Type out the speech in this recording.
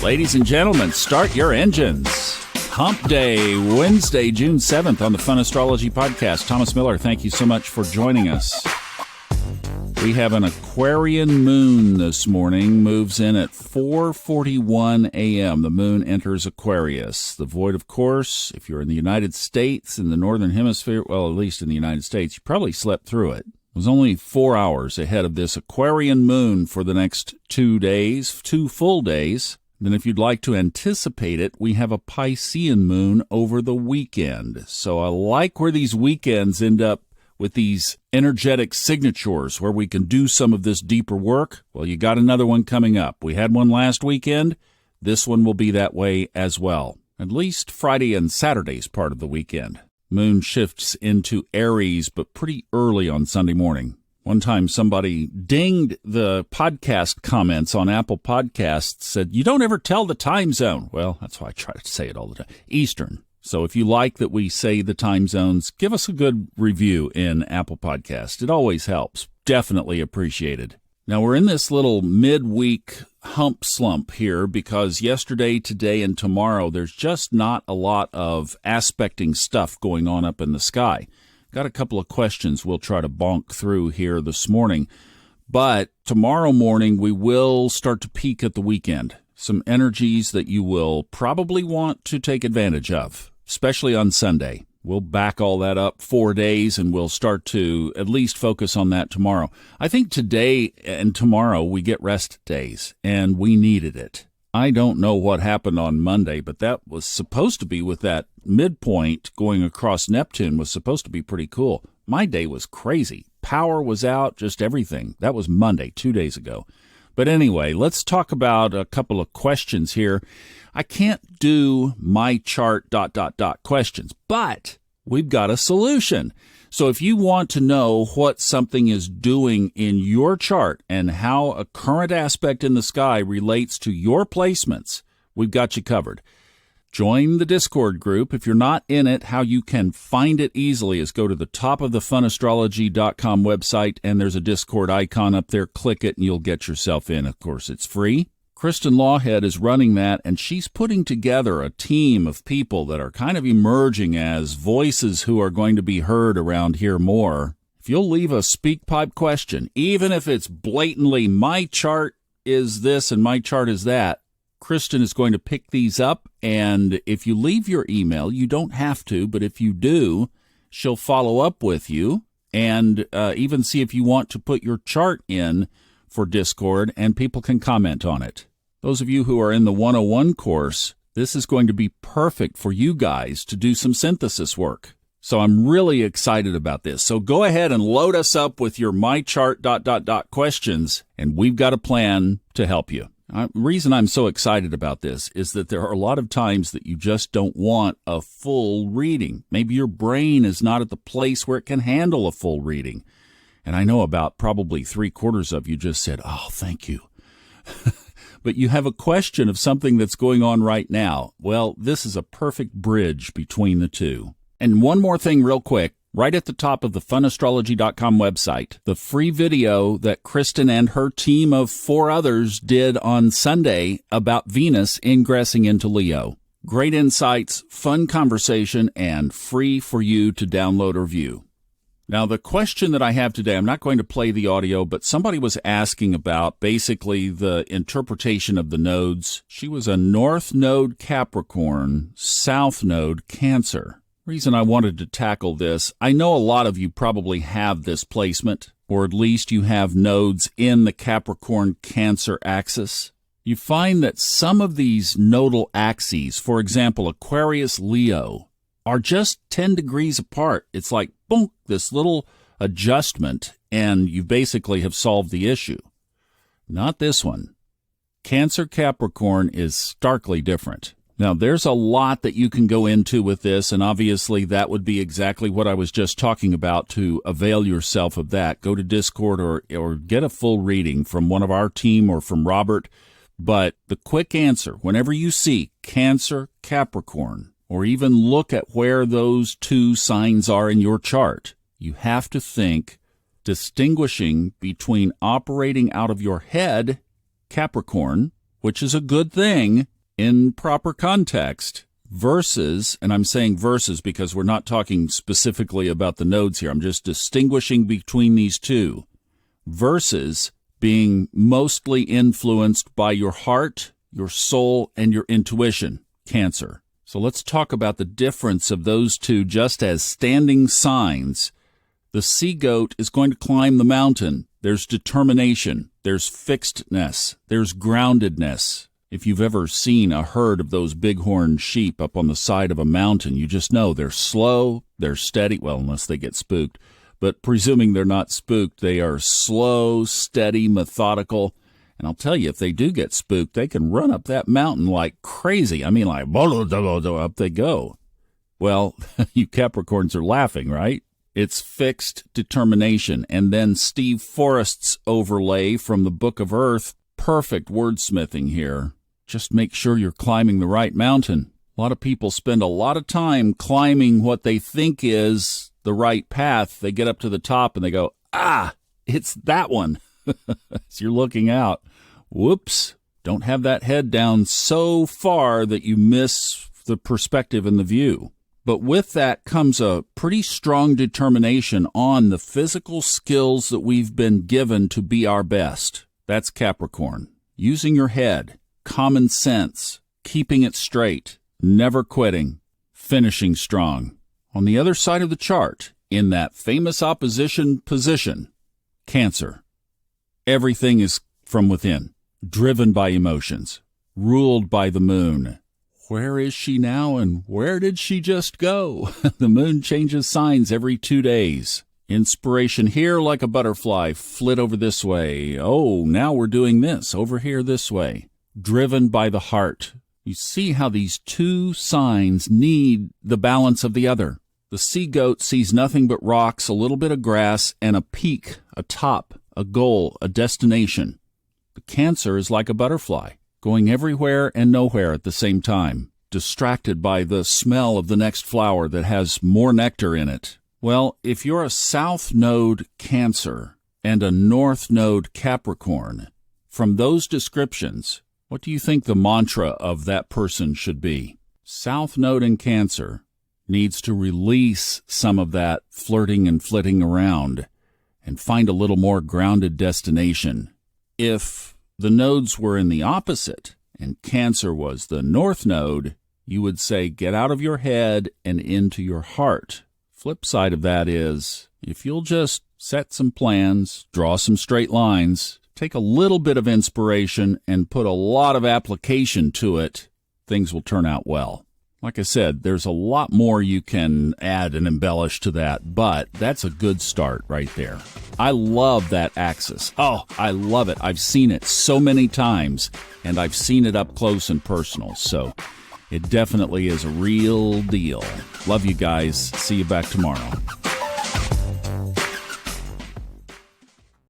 Ladies and gentlemen, start your engines. Hump Day, Wednesday, June 7th on the Fun Astrology Podcast. Thomas Miller, thank you so much for joining us. We have an Aquarian Moon this morning, moves in at 4:41 a.m. The moon enters Aquarius. The void, of course, if you're in the United States, in the Northern Hemisphere, well, at least in the United States, you probably slept through it. It was only 4 hours ahead of this Aquarian Moon for the next 2 days, 2 full days. Then if you'd like to anticipate it, we have a Piscean Moon over the weekend. So I like where these weekends end up with these energetic signatures where we can do some of this deeper work. Well, you got another one coming up. We had one last weekend. This one will be that way as well. At least Friday and Saturday's part of the weekend. Moon shifts into Aries, but pretty early on Sunday morning. One time somebody dinged the podcast comments on Apple Podcasts, said, "You don't ever tell the time zone." Well, that's why I try to say it all the time. Eastern. So if you like that we say the time zones, give us a good review in Apple Podcast. It always helps. Definitely appreciated. Now we're in this little midweek hump slump here because yesterday, today, and tomorrow there's just not a lot of aspecting stuff going on up in the sky. Got a couple of questions we'll try to bonk through here this morning. But tomorrow morning, we will start to peek at the weekend. Some energies that you will probably want to take advantage of, especially on Sunday. We'll back all that up 4 days, and we'll start to at least focus on that tomorrow. I think today and tomorrow we get rest days, and we needed it. I don't know what happened on Monday, but that was supposed to be with that midpoint going across Neptune was supposed to be pretty cool. My day was crazy. Power was out, just everything. That was Monday, 2 days ago. But anyway, let's talk about a couple of questions here. I can't do my chart ... questions, but we've got a solution. So if you want to know what something is doing in your chart and how a current aspect in the sky relates to your placements, we've got you covered. Join the Discord group. If you're not in it, how you can find it easily is go to the top of the funastrology.com website, and there's a Discord icon up there. Click it, and you'll get yourself in. Of course, it's free. Kristen Lawhead is running that, and she's putting together a team of people that are kind of emerging as voices who are going to be heard around here more. If you'll leave a speak pipe question, even if it's blatantly my chart is this and my chart is that, Kristen is going to pick these up, and if you leave your email, you don't have to, but if you do, she'll follow up with you and even see if you want to put your chart in for Discord, and people can comment on it. Those of you who are in the 101 course, this is going to be perfect for you guys to do some synthesis work. So I'm really excited about this. So go ahead and load us up with your my chart ... questions, and we've got a plan to help you. The reason I'm so excited about this is that there are a lot of times that you just don't want a full reading. Maybe your brain is not at the place where it can handle a full reading. And I know about probably 3/4 of you just said, "Oh, thank you." But you have a question of something that's going on right now. Well, this is a perfect bridge between the two. And one more thing real quick. Right at the top of the funastrology.com website, the free video that Kristen and her team of 4 others did on Sunday about Venus ingressing into Leo. Great insights, fun conversation, and free for you to download or view. Now, the question that I have today, I'm not going to play the audio, but somebody was asking about basically the interpretation of the nodes. She was a North Node Capricorn, South Node Cancer. Reason I wanted to tackle this, I know a lot of you probably have this placement, or at least you have nodes in the Capricorn-Cancer axis. You find that some of these nodal axes, for example, Aquarius-Leo, are just 10 degrees apart. It's like, boom, this little adjustment, and you basically have solved the issue. Not this one. Cancer-Capricorn is starkly different. Now, there's a lot that you can go into with this, and obviously that would be exactly what I was just talking about to avail yourself of that. Go to Discord or get a full reading from one of our team or from Robert. But the quick answer, whenever you see Cancer, Capricorn, or even look at where those two signs are in your chart, you have to think distinguishing between operating out of your head, Capricorn, which is a good thing in proper context, versus, and I'm saying versus because we're not talking specifically about the nodes here. I'm just distinguishing between these two, versus being mostly influenced by your heart, your soul, and your intuition, Cancer. So let's talk about the difference of those two just as standing signs. The sea goat is going to climb the mountain. There's determination, there's fixedness, there's groundedness. If you've ever seen a herd of those bighorn sheep up on the side of a mountain, you just know they're slow, they're steady, well, unless they get spooked. But presuming they're not spooked, they are slow, steady, methodical. And I'll tell you, if they do get spooked, they can run up that mountain like crazy. I mean, like, up they go. Well, you Capricorns are laughing, right? It's fixed determination. And then Steve Forrest's overlay from the Book of Earth, perfect wordsmithing here. Just make sure you're climbing the right mountain. A lot of people spend a lot of time climbing what they think is the right path. They get up to the top and they go, it's that one. As you're looking out, whoops, don't have that head down so far that you miss the perspective and the view. But with that comes a pretty strong determination on the physical skills that we've been given to be our best. That's Capricorn. Using your head, common sense, keeping it straight, never quitting, finishing strong. On the other side of the chart, in that famous opposition position, Cancer. Everything is from within, driven by emotions, ruled by the moon. Where is she now and where did she just go? The moon changes signs every 2 days. Inspiration here like a butterfly, flit over this way. Oh, now we're doing this, over here this way. Driven by the heart. You see how these two signs need the balance of the other. The sea goat sees nothing but rocks, a little bit of grass, and a peak, a top, a goal, a destination. The Cancer is like a butterfly, going everywhere and nowhere at the same time, distracted by the smell of the next flower that has more nectar in it. Well, if you're a South Node Cancer and a North Node Capricorn, from those descriptions, what do you think the mantra of that person should be? South Node in Cancer needs to release some of that flirting and flitting around and find a little more grounded destination. If the nodes were in the opposite and Cancer was the North Node, you would say get out of your head and into your heart. Flip side of that is, if you'll just set some plans, draw some straight lines, take a little bit of inspiration and put a lot of application to it, things will turn out well. Like I said, there's a lot more you can add and embellish to that, but that's a good start right there. I love that axis. Oh, I love it. I've seen it so many times, and I've seen it up close and personal, so it definitely is a real deal. Love you guys. See you back tomorrow.